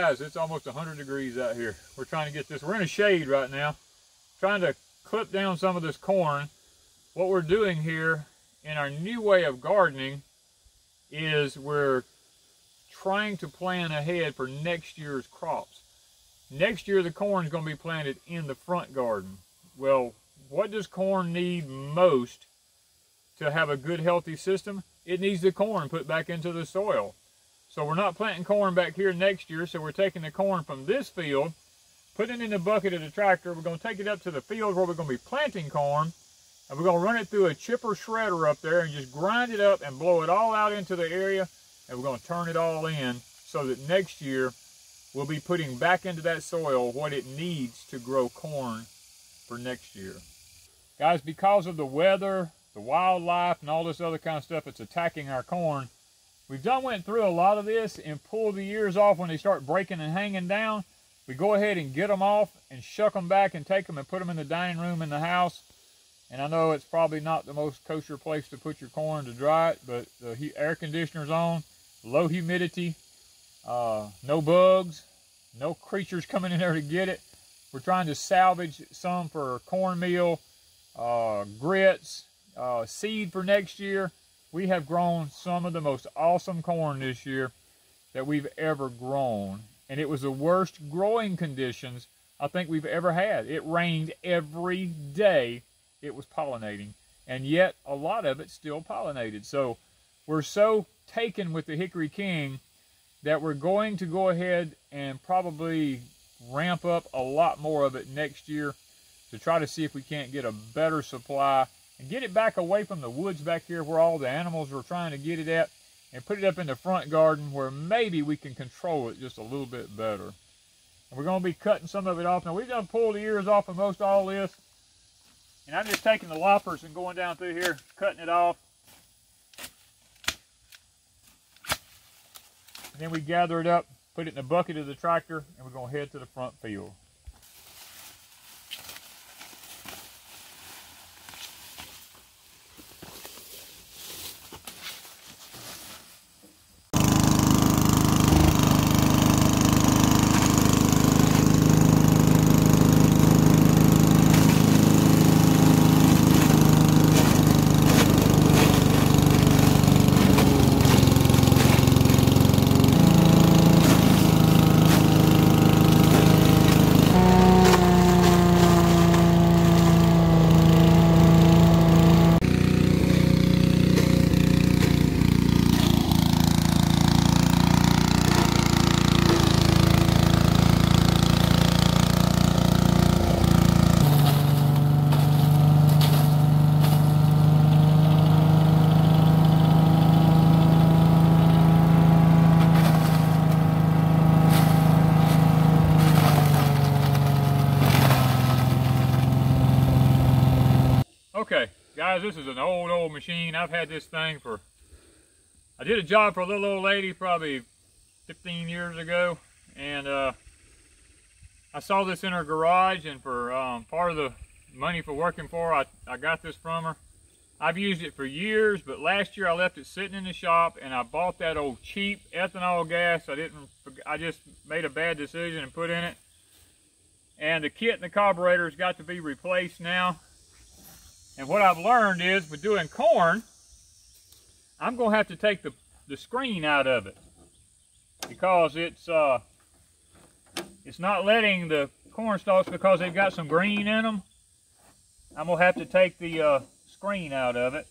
guys, it's almost 100 degrees out here. We're trying to get this, we're in a shade right now, trying to clip down some of this corn. What we're doing here in our new way of gardening is we're trying to plan ahead for next year's crops. Next year the corn is going to be planted in the front garden. Well, what does corn need most to have a good healthy system? It needs the corn put back into the soil. So we're not planting corn back here next year, so we're taking the corn from this field, putting it in the bucket of the tractor. We're going to take it up to the field where we're going to be planting corn, and we're going to run it through a chipper shredder up there and just grind it up and blow it all out into the area, and we're going to turn it all in so that next year we'll be putting back into that soil what it needs to grow corn for next year. Guys, because of the weather, the wildlife, and all this other kind of stuff that's attacking our corn, we've went through a lot of this and pulled the ears off when they start breaking and hanging down. We go ahead and get them off and shuck them back and take them and put them in the dining room in the house. And I know it's probably not the most kosher place to put your corn to dry it, but the air conditioner's on, low humidity, no bugs, no creatures coming in there to get it. We're trying to salvage some for cornmeal, grits, seed for next year. We have grown some of the most awesome corn this year that we've ever grown. And it was the worst growing conditions I think we've ever had. It rained every day it was pollinating. And yet a lot of it still pollinated. So we're so taken with the Hickory King that we're going to go ahead and probably ramp up a lot more of it next year to try to see if we can't get a better supply and get it back away from the woods back here where all the animals are trying to get it at, and put it up in the front garden where maybe we can control it just a little bit better. And we're going to be cutting some of it off. Now, we've done pulled the ears off of most all this, and I'm just taking the loppers and going down through here, cutting it off. And then we gather it up, put it in the bucket of the tractor, and we're going to head to the front field. Okay, guys, this is an old machine. I've had this thing for, I did a job for a little old lady probably 15 years ago, and I saw this in her garage, and for part of the money for working for her, I got this from her. I've used it for years, but last year I left it sitting in the shop, and I bought that old cheap ethanol gas. I just made a bad decision and put in it. And the kit and the carburetor's got to be replaced now. And what I've learned is, with doing corn, I'm going to have to take the screen out of it, because it's not letting the corn stalks, because they've got some green in them. I'm going to have to take the screen out of it.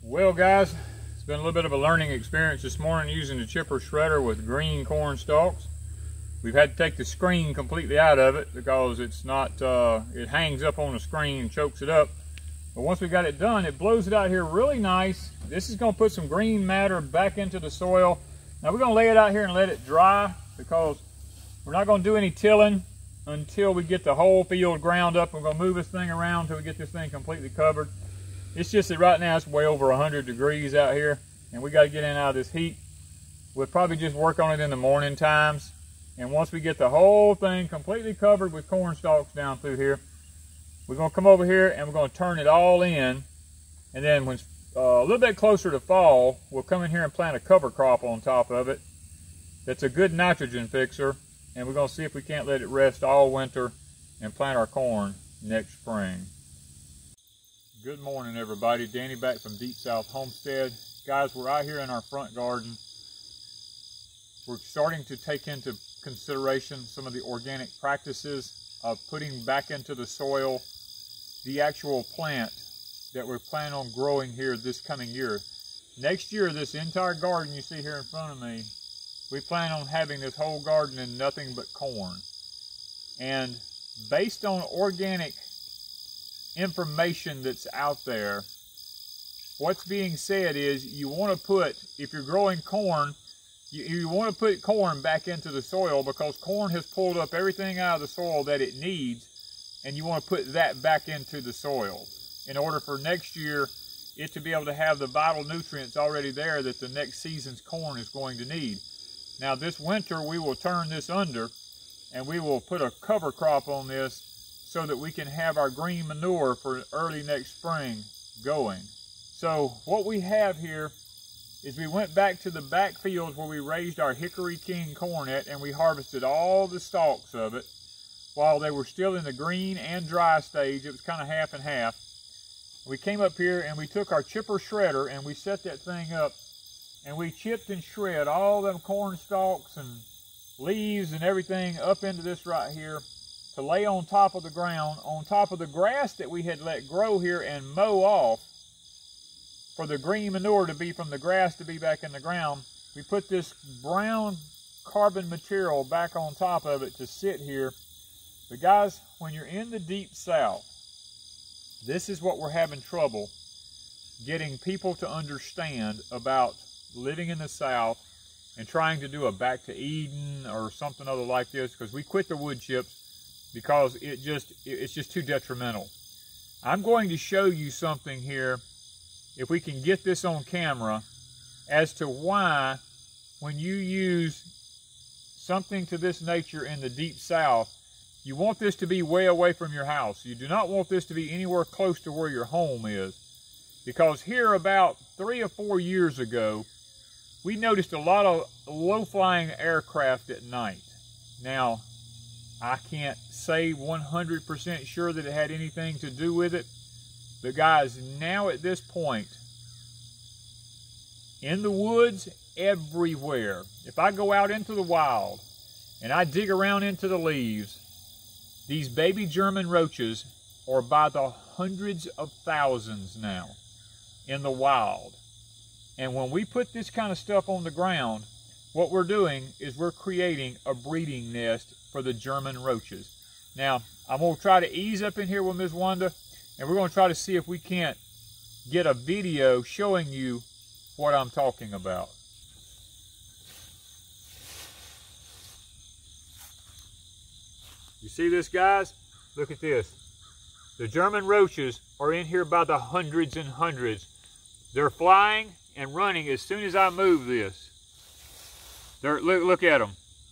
Well, guys, it's been a little bit of a learning experience this morning using the chipper shredder with green corn stalks. We've had to take the screen completely out of it because it's not, it hangs up on the screen and chokes it up. But once we got it done, it blows it out here really nice. This is going to put some green matter back into the soil. Now we're going to lay it out here and let it dry, because we're not going to do any tilling. until we get the whole field ground up. We're going to move this thing around until we get this thing completely covered. It's just that right now it's way over 100 degrees out here, and we got to get in and out of this heat. We'll probably just work on it in the morning times. And once we get the whole thing completely covered with corn stalks down through here, we're going to come over here and we're going to turn it all in. And then when a little bit closer to fall, we'll come in here and plant a cover crop on top of it. That's a good nitrogen fixer. And we're going to see if we can't let it rest all winter and plant our corn next spring. Good morning, everybody. Danny back from Deep South Homestead. Guys, we're out here in our front garden. We're starting to take into consideration some of the organic practices of putting back into the soil the actual plant that we're planning on growing here this coming year. Next year, this entire garden you see here in front of me, we plan on having this whole garden in nothing but corn. And based on organic information that's out there, what's being said is you want to put, if you're growing corn, you want to put corn back into the soil, because corn has pulled up everything out of the soil that it needs, and you want to put that back into the soil in order for next year it to be able to have the vital nutrients already there that the next season's corn is going to need. Now this winter we will turn this under and we will put a cover crop on this so that we can have our green manure for early next spring going. So what we have here is we went back to the back fields where we raised our Hickory King corn at, and we harvested all the stalks of it while they were still in the green and dry stage. It was kind of half and half. We came up here and we took our chipper shredder and we set that thing up, and we chipped and shred all them corn stalks and leaves and everything up into this right here to lay on top of the ground, on top of the grass that we had let grow here and mow off. For the green manure to be from the grass to be back in the ground, we put this brown carbon material back on top of it to sit here. But guys, when you're in the Deep South, this is what we're having trouble getting people to understand about living in the South and trying to do a back to Eden or something other like this, because we quit the wood chips because it's just too detrimental. I'm going to show you something here, if we can get this on camera, as to why when you use something to this nature in the Deep South, you want this to be way away from your house. You do not want this to be anywhere close to where your home is. Because here about 3 or 4 years ago, we noticed a lot of low-flying aircraft at night. Now, I can't say 100% sure that it had anything to do with it. But guys, now at this point, in the woods, everywhere, if I go out into the wild and I dig around into the leaves, these baby German roaches are by the hundreds of thousands now in the wild. And when we put this kind of stuff on the ground, what we're doing is we're creating a breeding nest for the German roaches. Now, I'm going to try to ease up in here with Ms. Wanda, and we're going to try to see if we can't get a video showing you what I'm talking about. You see this, guys? Look at this. The German roaches are in here by the hundreds and hundreds. They're flying and running as soon as I move this. Look at them.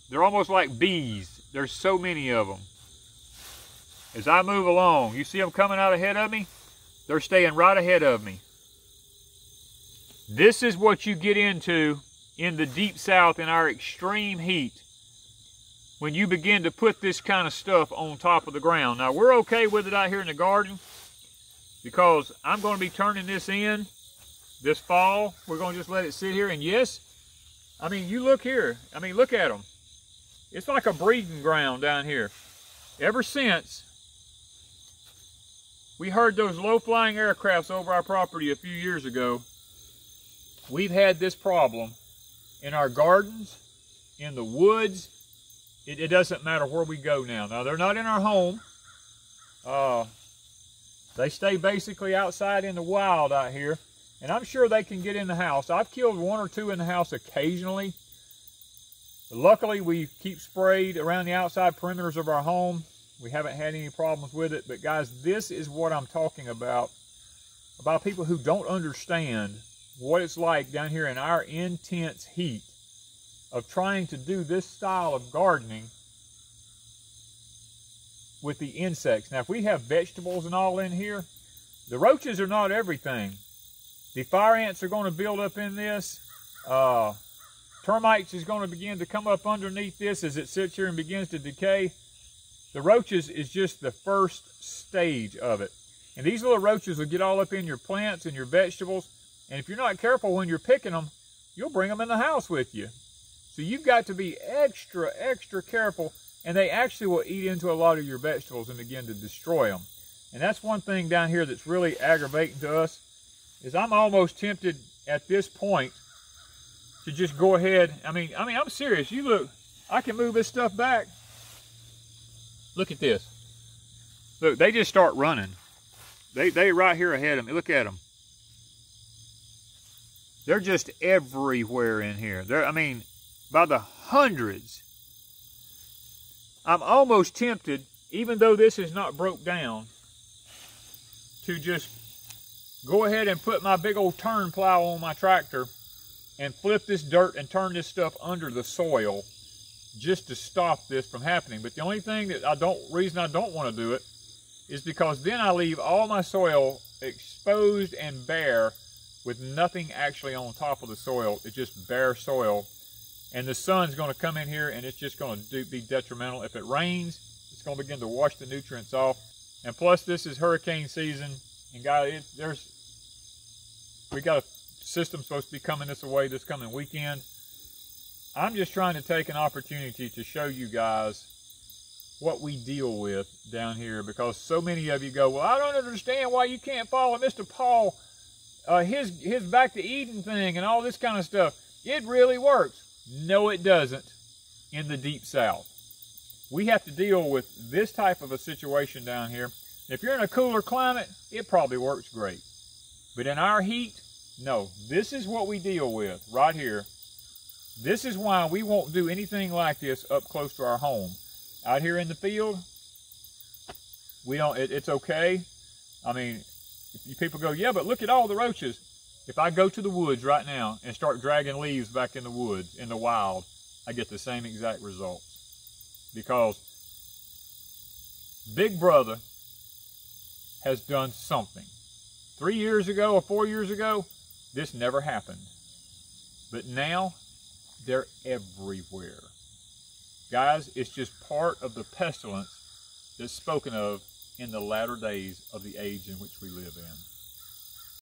They're almost like bees. There's so many of them. As I move along, you see them coming out ahead of me? They're staying right ahead of me. This is what you get into in the Deep South in our extreme heat when you begin to put this kind of stuff on top of the ground. Now, we're okay with it out here in the garden because I'm going to be turning this in this fall. We're going to just let it sit here. And yes, I mean, you look here. I mean, look at them. It's like a breeding ground down here. Ever since we heard those low-flying aircrafts over our property a few years ago, we've had this problem in our gardens, in the woods. It doesn't matter where we go now. Now, they're not in our home. They stay basically outside in the wild out here. And I'm sure they can get in the house. I've killed 1 or 2 in the house occasionally. Luckily, we keep sprayed around the outside perimeters of our home. We haven't had any problems with it. But guys, this is what I'm talking about people who don't understand what it's like down here in our intense heat of trying to do this style of gardening with the insects. Now, if we have vegetables and all in here, the roaches are not everything. The fire ants are going to build up in this. Termites is going to begin to come up underneath this as it sits here and begins to decay. The roaches is just the first stage of it. And these little roaches will get all up in your plants and your vegetables. And if you're not careful when you're picking them, you'll bring them in the house with you. So you've got to be extra, extra careful. And they actually will eat into a lot of your vegetables and begin to destroy them. And that's one thing down here that's really aggravating to us, is I'm almost tempted at this point to just go ahead. I mean, I'm serious. You look, I can move this stuff back. Look at this. Look, they just start running. They right here ahead of me. Look at them. They're just everywhere in here. I mean, by the hundreds. I'm almost tempted, even though this is not broke down, to just go ahead and put my big old turn plow on my tractor and flip this dirt and turn this stuff under the soil just to stop this from happening. But the only thing that reason I don't want to do it is because then I leave all my soil exposed and bare with nothing actually on top of the soil. It's just bare soil. And the sun's going to come in here and it's just going to be detrimental. If it rains, it's going to begin to wash the nutrients off. And plus, this is hurricane season. And guys, we got a system supposed to be coming this way this coming weekend. I'm just trying to take an opportunity to show you guys what we deal with down here, because so many of you go, well, I don't understand why you can't follow Mr. Paul, his Back to Eden thing and all this kind of stuff. It really works. No, it doesn't in the Deep South. We have to deal with this type of a situation down here. If you're in a cooler climate, it probably works great. But in our heat, no. This is what we deal with right here. This is why we won't do anything like this up close to our home. Out here in the field, we don't. It's okay. I mean, people go, yeah, but look at all the roaches. If I go to the woods right now and start dragging leaves back in the woods, in the wild, I get the same exact results. Because Big Brother has done something. 3 years ago or 4 years ago, this never happened. But now, they're everywhere. Guys, it's just part of the pestilence that's spoken of in the latter days of the age in which we live in.